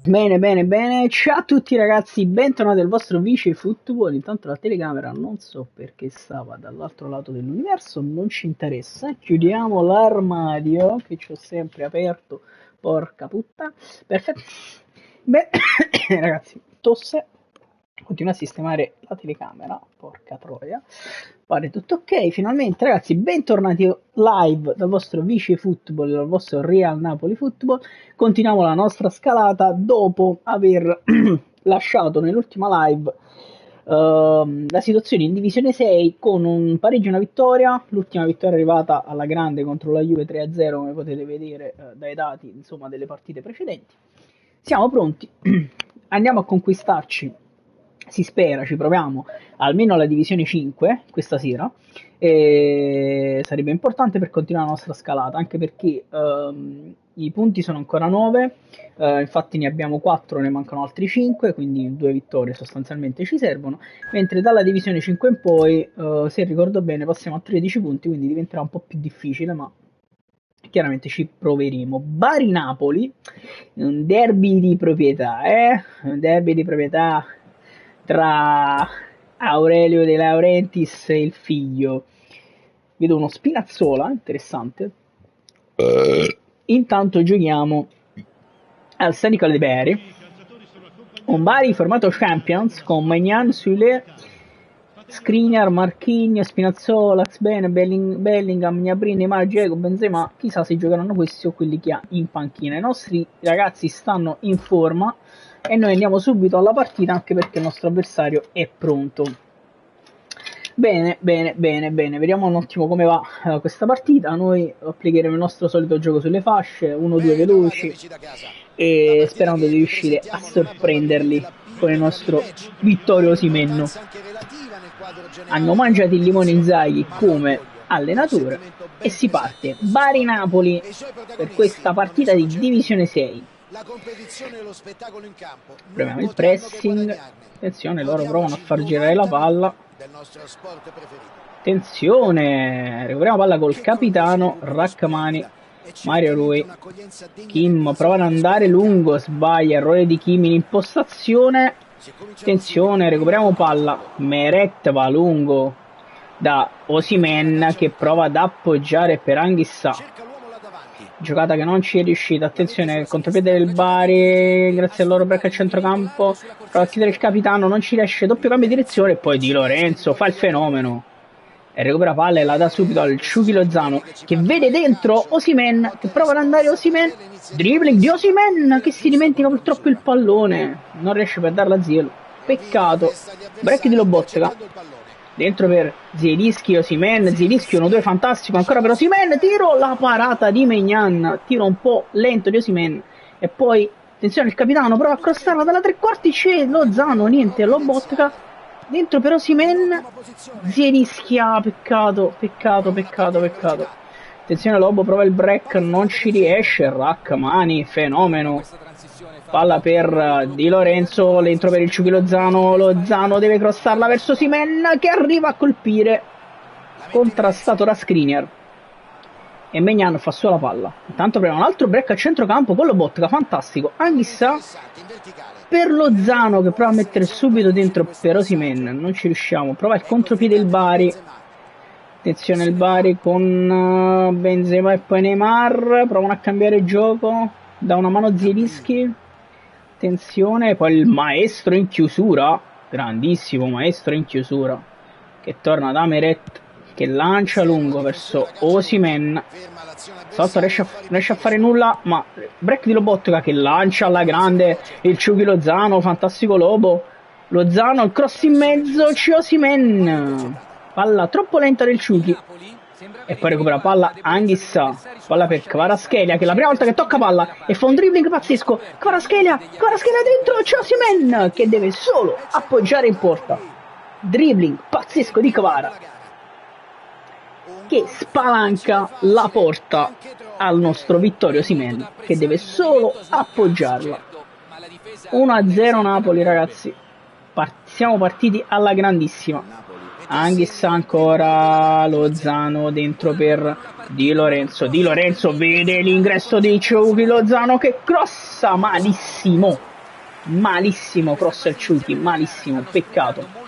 Bene, bene, bene. Ciao a tutti ragazzi, bentornati al vostro Vice Football. Intanto la telecamera non so perché stava dall'altro lato dell'universo, non ci interessa. Chiudiamo l'armadio che ci ho sempre aperto. Porca puttana. Perfetto. Beh, ragazzi, tosse. Continua a sistemare la telecamera, porca troia. Pare tutto ok. Finalmente, ragazzi, bentornati live dal vostro Vice Football, dal vostro Real Napoli Football. Continuiamo la nostra scalata dopo aver lasciato nell'ultima live la situazione in Divisione 6 con un pareggio e una vittoria. L'ultima vittoria è arrivata alla grande contro la Juve 3-0, come potete vedere dai dati, insomma, delle partite precedenti. Siamo pronti, andiamo a conquistarci, si spera, ci proviamo, almeno la divisione 5 questa sera. E sarebbe importante per continuare la nostra scalata, anche perché i punti sono ancora 9, infatti ne abbiamo 4, ne mancano altri 5, quindi 2 vittorie sostanzialmente ci servono, mentre dalla divisione 5 in poi, se ricordo bene, passiamo a 13 punti, quindi diventerà un po' più difficile, ma chiaramente ci proveremo. Bari-Napoli, un derby di proprietà, un derby di proprietà tra Aurelio De Laurentiis e il figlio. Vedo uno Spinazzola, interessante. Intanto giochiamo al San Nicola de Bari, un Bari formato Champions con Maignan, Sule, Skriniar, Marquinhos, Spinazzola, Xbene, Bellingham, Gnabry, Neymar, Diego, Benzema. Chissà se giocheranno questi o quelli che ha in panchina. I nostri ragazzi stanno in forma e noi andiamo subito alla partita, anche perché il nostro avversario è pronto. Bene, bene, bene, bene, vediamo un attimo come va questa partita. Noi applicheremo il nostro solito gioco sulle fasce, 1-2 veloci, e sperando di riuscire a sorprenderli con il nostro Vittorio Osimhen. Hanno mangiato il limone Inzaghi come allenatore e si parte Bari-Napoli per questa partita di Divisione 6. Proviamo il pressing, attenzione, loro provano a far girare la palla. Attenzione, recuperiamo palla col capitano Rachmani, Mario Rui. Kim prova ad andare lungo, sbaglia, errore di Kim in impostazione. Attenzione, recuperiamo palla, Meret va lungo da Osimhen che prova ad appoggiare per Anghissà. Giocata che non ci è riuscita. Attenzione, il contropiede del Bari, grazie al loro break a centrocampo, prova a chiudere il capitano, non ci riesce, doppio cambio di direzione e poi Di Lorenzo fa il fenomeno e recupera palla e la dà subito al Ciuchi Lozano che vede dentro Osimhen, che prova ad andare Osimhen, dribbling di Osimhen che si dimentica purtroppo il pallone, non riesce per darla a Ziel, peccato. Break di Lobotka, dentro per Zielinski, Osimhen, Zielinski 1-2 fantastico, ancora per Osimhen, tiro, la parata di Maignan, tiro un po' lento di Osimhen e poi attenzione il capitano prova a crossarla dalla tre quarti, c'è Lozano, niente, Lobotka dentro per Osimhen, Zielinski, peccato, peccato, peccato, peccato. Attenzione Lobo prova il break, non ci riesce, Rachmani, fenomeno. Palla per Di Lorenzo, dentro per il Ciuchi Lozano, Lozano deve crossarla verso Osimhen che arriva a colpire, contrastato da Skriniar e Maignan fa solo la palla. Intanto prima un altro break a centrocampo con Lobotka, fantastico, Anghissà per Lozano che prova a mettere subito dentro per Osimhen, non ci riusciamo, prova il contropiede il Bari. Attenzione il Bari con Benzema e poi Neymar, provano a cambiare gioco, da una mano Zielinski. Attenzione, poi il maestro in chiusura, grandissimo maestro in chiusura, che torna da Meret, che lancia lungo verso Osimhen. Stavolta riesce a fare nulla, ma break di Lobotka che lancia alla grande il Ciuchi Lozano, fantastico Lobo. Lozano, il cross in mezzo, c'è Osimhen. Palla troppo lenta del Ciuchi. E poi recupera palla Anghissà, palla per Kvaratskhelia che è la prima volta che tocca palla e fa un dribbling pazzesco. Kvaratskhelia dentro, c'è Osimhen che deve solo appoggiare in porta. Dribbling pazzesco di Kvara che spalanca la porta al nostro Vittorio Osimhen che deve solo appoggiarla. 1-0 Napoli ragazzi, siamo partiti alla grandissima. Anghissà ancora, Lozano dentro per Di Lorenzo vede l'ingresso di Ciuchi Lozano che crossa malissimo malissimo cross al Ciuchi, malissimo, peccato.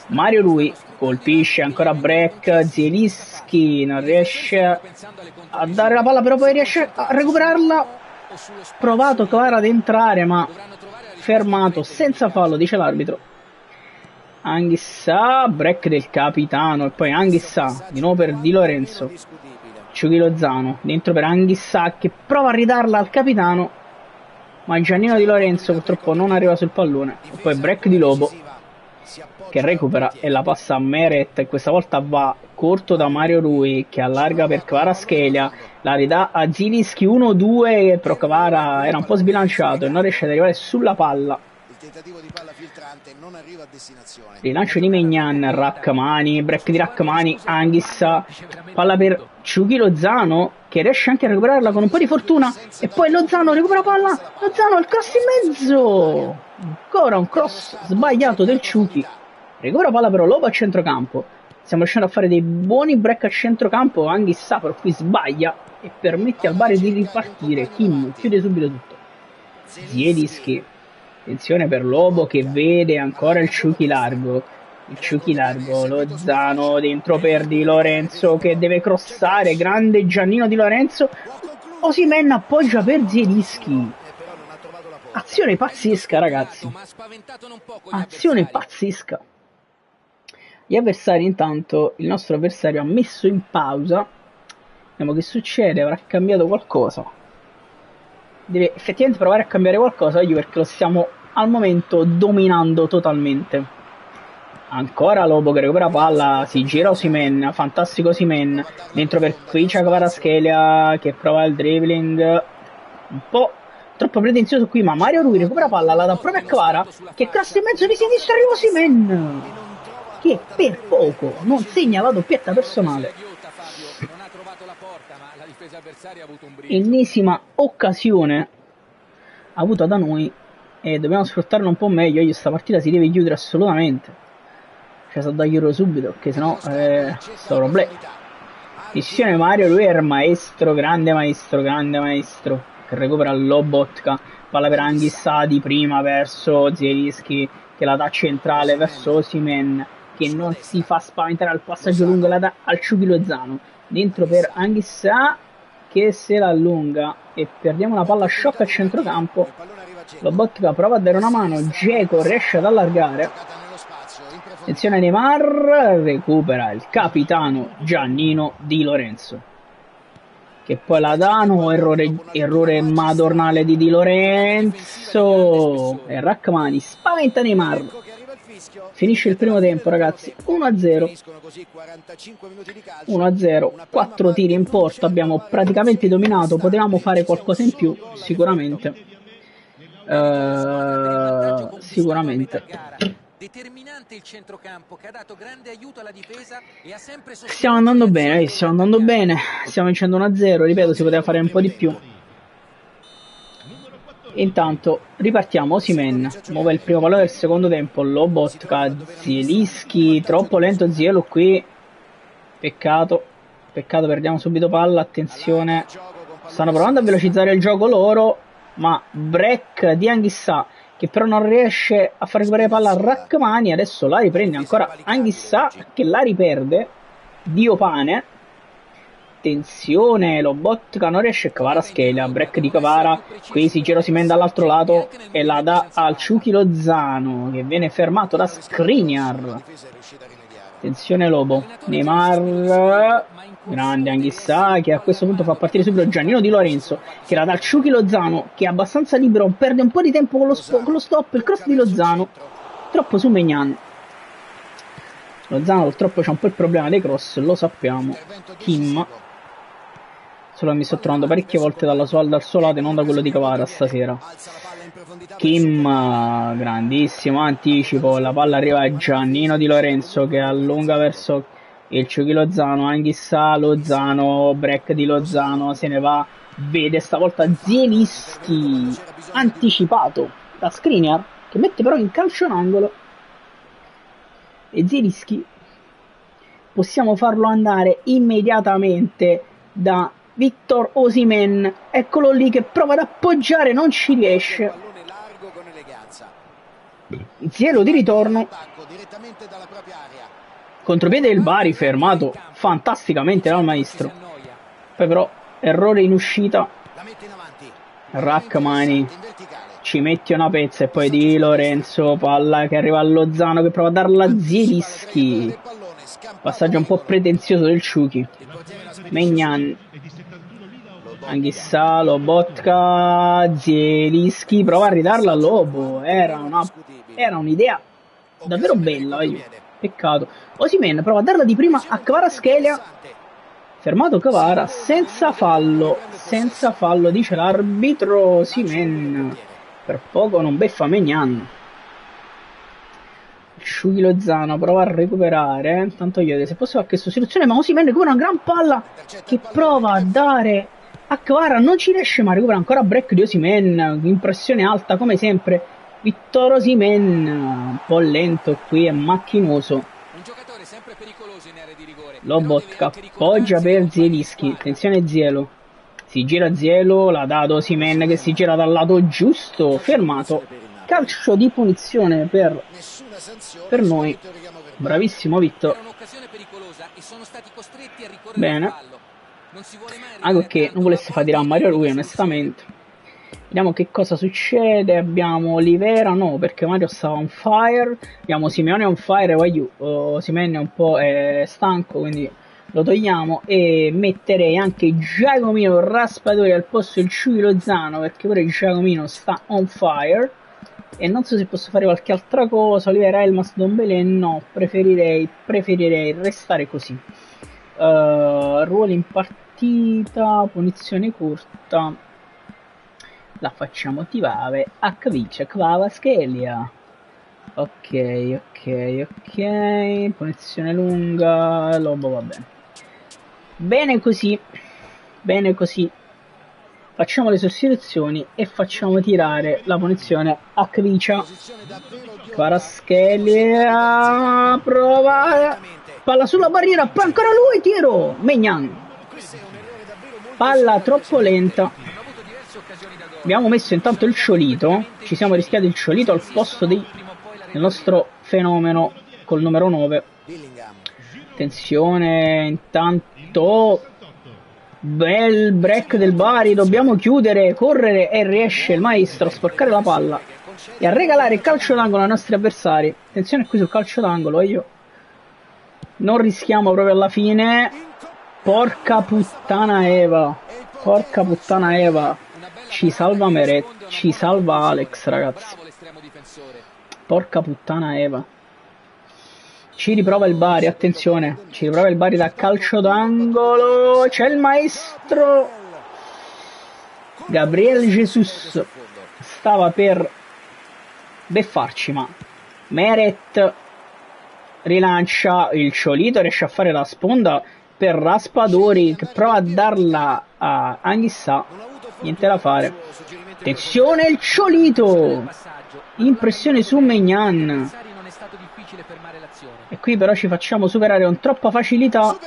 Mario Rui colpisce ancora Breck, Zielinski non riesce a dare la palla, però poi riesce a recuperarla. Provato Kvara ad entrare, ma fermato senza fallo, dice l'arbitro. Anghissà, break del capitano, e poi Anghissà di nuovo per Di Lorenzo. Ciuchi Lozano dentro per Anghissà che prova a ridarla al capitano, ma Giannino Di Lorenzo purtroppo non arriva sul pallone. E poi break di Lobo che recupera e la passa a Meret, e questa volta va corto da Mario Rui che allarga per Kvaratskhelia, la ridà a Zielinski 1-2, però Kvara era un po' sbilanciato e non riesce ad arrivare sulla palla. Rilancio di Maignan, Rrahmani, break di Rrahmani, Anghissà, palla per Ciuchi Lozano che riesce anche a recuperarla con un po' di fortuna, e poi Lozano recupera palla, Lozano il cross in mezzo, ancora un cross sbagliato del Ciuchi, recupera palla però Lobo a centrocampo. Stiamo riuscendo a fare dei buoni break a centrocampo, Anghissà però qui sbaglia e permette al Bari di ripartire. Kim chiude subito tutto. Zielinski, attenzione per Lobo che vede ancora il Ciuchi largo, Lozano dentro per Di Lorenzo che deve crossare, grande Giannino Di Lorenzo, Osimhen appoggia per Zielinski. Azione pazzesca ragazzi, azione pazzesca. Gli avversari intanto, il nostro avversario ha messo in pausa, vediamo che succede, avrà cambiato qualcosa, deve effettivamente provare a cambiare qualcosa perché lo stiamo al momento dominando totalmente. Ancora Lobo che recupera palla, si gira Osimhen, fantastico Osimhen, dentro per Kvaratskhelia che prova il dribbling, un po' troppo pretenzioso qui, ma Mario Rui recupera palla, la dà proprio a Kvara che cross in mezzo di sinistra, arriva Osimhen che per poco non segna la doppietta personale. Ennesima occasione avuta da noi e dobbiamo sfruttarla un po' meglio. Questa partita si deve chiudere assolutamente, cioè so da chiudere subito perché sennò sto problema. Decisione Mario, lui è il maestro, grande maestro che recupera Lobotka, palla per Anghissà di prima verso Zielinski che la dà centrale verso Osimhen che non si fa spaventare al passaggio lungo, la dà al Ciuchi Lozano dentro per Anghissà che se la allunga e perdiamo una palla shock a centrocampo. Lobotka prova a dare una mano, Dzeko riesce ad allargare, attenzione Neymar, recupera il capitano Giannino Di Lorenzo che poi la danno, errore madornale di Lorenzo e Rrahmani spaventa Neymar. Finisce il primo tempo ragazzi, 1-0, 4 tiri in porta, abbiamo praticamente dominato, potevamo fare qualcosa in più sicuramente, determinante il centrocampo che ha dato grande aiuto alla difesa e ha sempre stiamo andando bene, stiamo vincendo 1-0, ripeto, si poteva fare un po' di più. Intanto ripartiamo, Osimhen muove il primo pallone del secondo tempo, Lobotka, Zielinski, troppo lento Zielu qui, peccato, perdiamo subito palla, attenzione, stanno provando a velocizzare il gioco loro, ma break di Anghissà che però non riesce a far recuperare palla a Rrahmani, adesso la riprende ancora Anghissà che la riperde, Dio pane, attenzione Lobotka non riesce, Kvaratskhelia, break di Kvara, qui si gira Osimhen dall'altro lato e la dà al Ciuchi Lozano che viene fermato da Skriniar. Attenzione Lobo, Neymar, grande Anghissà che a questo punto fa partire subito Giannino Di Lorenzo che la dà al Ciuchi Lozano che è abbastanza libero, perde un po' di tempo con lo stop, il cross di Lozano troppo su Maignan. Lozano purtroppo c'ha un po' il problema dei cross, lo sappiamo. Kim, solo che mi sto trovando parecchie volte dal suo lato e non da quello di Kvara stasera. Kim, grandissimo anticipo, la palla arriva a Giannino Di Lorenzo che allunga verso il Ciuchi Lozano, Anghissà, Lozano, break di Lozano, se ne va, vede stavolta Zielinski anticipato da Skriniar che mette però in calcio un angolo e Zielinski possiamo farlo andare immediatamente da Victor Osimhen, eccolo lì che prova ad appoggiare, non ci riesce, Zielo di ritorno. Contropiede del Bari, fermato fantasticamente dal maestro. Poi però errore in uscita. Rachmani ci mette una pezza e poi Di Lorenzo, palla che arriva a Lozano che prova a darla a Zielinski. Passaggio un po' pretenzioso del Ciuchi. Megnan, Anghissà, Lobotka, Zielinski prova a ridarla a Lobo. Era un'idea davvero bella. Peccato. Osimhen prova a darla di prima a Kvaratskhelia. Fermato Kvara senza fallo dice l'arbitro. Osimhen per poco non beffa Megnan. Sciughi Lozano prova a recuperare. Tanto io se posso fare questa soluzione, ma Osimhen recupera una gran palla che prova a dare a Kvara, non ci riesce ma recupera ancora break di Osimhen. Impressione alta come sempre. Victor Osimhen, un po' lento qui e macchinoso. Lobotka appoggia per Zielinski. Attenzione Zielo. Si gira Zielo, la dà ad Osimhen che si gira dal lato giusto. Fermato. Calcio di punizione per noi. Bravissimo Vittor. Bene. Anche che non volesse far tirare a Mario Rui onestamente. Vediamo che cosa succede. Abbiamo Olivera, no, perché Mario stava on fire. Abbiamo Simeone on fire e Osimhen è un po' stanco, quindi lo togliamo. E metterei anche Giacomino Raspadori al posto del Ciuchi Lozano, perché pure Giacomino sta on fire. E non so se posso fare qualche altra cosa. Olivera, Elmas, Dombele, no, preferirei restare così. Ruoli in partita, punizione corta. La facciamo attivare H-Vice, Kvaratskhelia. Ok. Punizione lunga. Lobo va bene. Bene così. Facciamo le sostituzioni e facciamo tirare la punizione H-Vice. Kvaratskhelia. Prova. Palla sulla barriera. Poi ancora lui. Tiro. Megnan. Palla troppo lenta. Abbiamo messo intanto il Ciolito, ci siamo rischiati il Ciolito al posto del nostro fenomeno col numero 9. Attenzione, intanto bel break del Bari, dobbiamo chiudere, correre e riesce il maestro a sporcare la palla e a regalare il calcio d'angolo ai nostri avversari. Attenzione qui sul calcio d'angolo, io non rischiamo proprio alla fine. Porca puttana Eva. Ci salva Meret, ci salva Alex, ragazzi. Porca puttana Eva. Ci riprova il Bari, attenzione. Ci riprova il Bari da calcio d'angolo. C'è il maestro. Gabriel Jesus stava per beffarci, ma Meret rilancia. Il Ciolito riesce a fare la sponda per Raspadori che prova a darla a Anghissà. Niente da fare. Attenzione il Ciolito. Impressione su Megnan. E qui però ci facciamo superare con troppa facilità.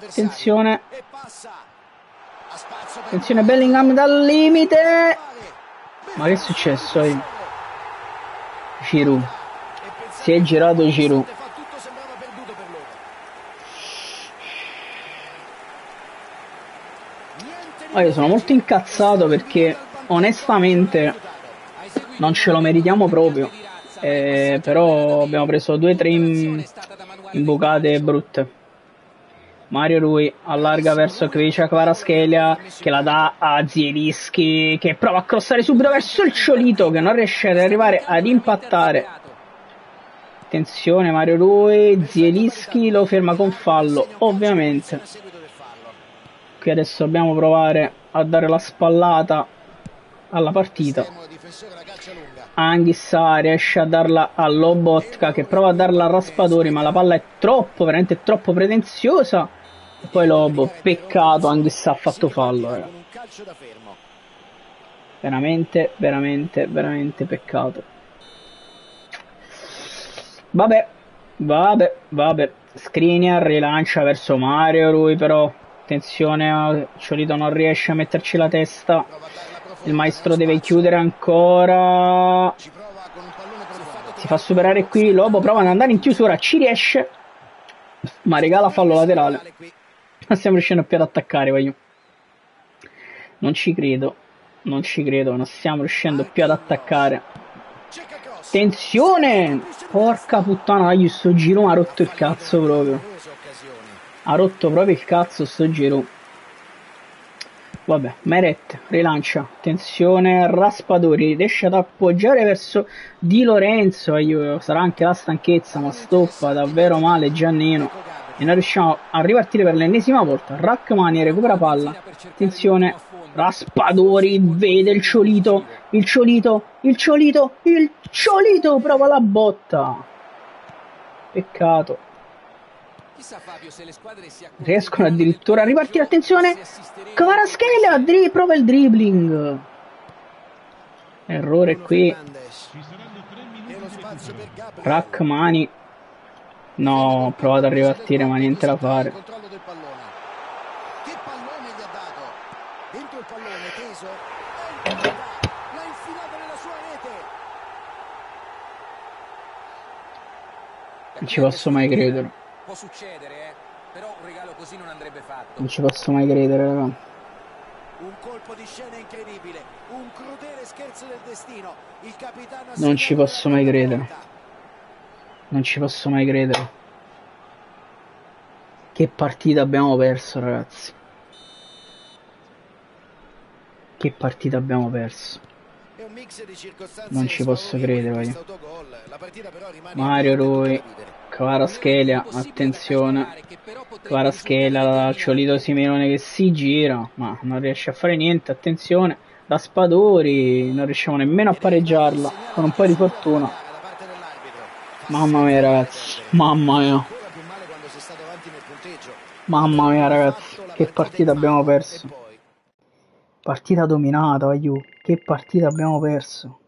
Attenzione. Attenzione Bellingham dal limite. Ma che è successo? Giroud. Si è girato Giroud. Io sono molto incazzato perché onestamente non ce lo meritiamo proprio, però abbiamo preso 2 o 3 imbucate brutte. Mario Rui allarga verso Kvaratskhelia che la dà a Zielinski che prova a crossare subito verso il Ciolito che non riesce ad arrivare ad impattare. Attenzione Mario Rui, Zielinski lo ferma con fallo ovviamente. Qui adesso dobbiamo provare a dare la spallata alla partita. Anghissà riesce a darla a Lobotka che prova a darla a Raspadori, ma la palla è veramente troppo pretenziosa. E poi Lobo, peccato, Anghissà ha fatto fallo. Veramente peccato. Vabbè. Skriniar rilancia verso Mario Rui, però attenzione, Ciolito non riesce a metterci la testa. Il maestro deve chiudere ancora. si fa superare qui, Lobo prova ad andare in chiusura, ci riesce, ma regala fallo laterale. Non stiamo riuscendo più ad attaccare, voglio. Non ci credo, non stiamo riuscendo più ad attaccare. Attenzione! Porca puttana, io sto giro mi ha rotto il cazzo proprio. Ha rotto proprio il cazzo sto giro. Vabbè, Meret rilancia, attenzione, Raspadori riesce ad appoggiare verso Di Lorenzo, sarà anche la stanchezza, ma stoppa davvero male Giannino e non riusciamo a ripartire per l'ennesima volta. Rachmani recupera palla, attenzione, Raspadori vede il Ciolito, prova la botta, peccato. Riescono addirittura a ripartire, attenzione, Kvaratskhelia prova il dribbling, errore qui. Rachmani, no, ho provato a ripartire ma niente da fare. Non ci posso mai credere. Può succedere, però un regalo così non andrebbe fatto. Non ci posso mai credere, raga. Un colpo di scena incredibile, un crudele scherzo del destino. Il capitano non ci posso mai credere. Non ci posso mai credere. Che partita abbiamo perso, ragazzi. Che partita abbiamo perso. Non ci posso credere, io. Mario Rui, Kvaratskhelia, attenzione. Kvaratskhelia, Ciolito Simeone che si gira, ma non riesce a fare niente, attenzione. Raspadori, non riusciamo nemmeno a pareggiarla, con un po' di fortuna. Mamma mia ragazzi, mamma mia. Mamma mia ragazzi, che partita abbiamo perso. Partita dominata, aiuto. Che partita abbiamo perso.